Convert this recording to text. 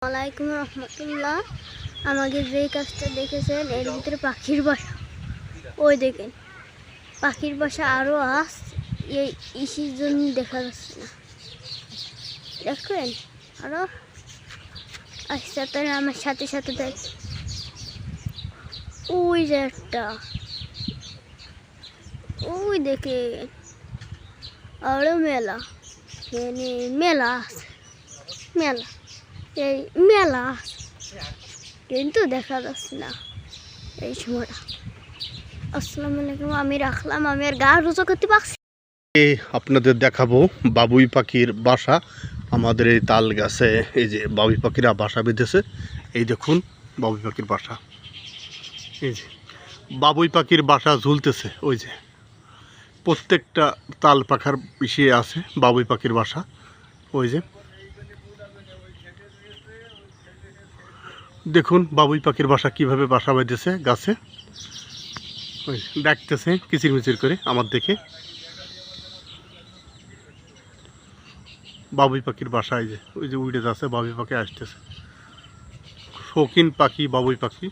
আলাইকুম রহমতুল্লাহ। আমাকে যে কাজটা দেখেছেন এর ভিতরে পাখির বাসা, ওই দেখেন পাখির বাসা আরও আস এই ইসির জন্য দেখা যাচ্ছে না, দেখেন আরও আসছে। তাহলে আমার সাথে সাথে দেখ ওই যে একটা, ওই দেখেন আরও মেলা, মানে মেলা আছে, মেলা এই মেলা কিন্তু দেখা যাচ্ছে না এই সময়টা। আসসালামু আলাইকুম, আমি রাখলাম, আমি আর গা রোজা করতে পারছি। আপনাদের দেখাবো বাবুই পাখির বাসা। আমাদের এই তাল গাছে এই যে বাবুই পাখিরা বাসা বেঁধেছে। এই দেখুন বাবুই পাখির বাসা, এই যে বাবুই পাখির বাসা ঝুলতেছে। ওই যে প্রত্যেকটা তাল পাখার পিছিয়ে আছে বাবুই পাখির বাসা। ওই যে দেখুন বাবুই পাখির বাসা কিভাবে বাসা বেঁধেছে গাছে। ওই ডাকতেছে কিচিরমিচির করে আমার দেখে। বাবুই পাখির বাসায় যে ওই যে উড়ে যাচ্ছে, বাবুই পাখি আসতেছে, শৌখিন পাখি বাবুই পাখি।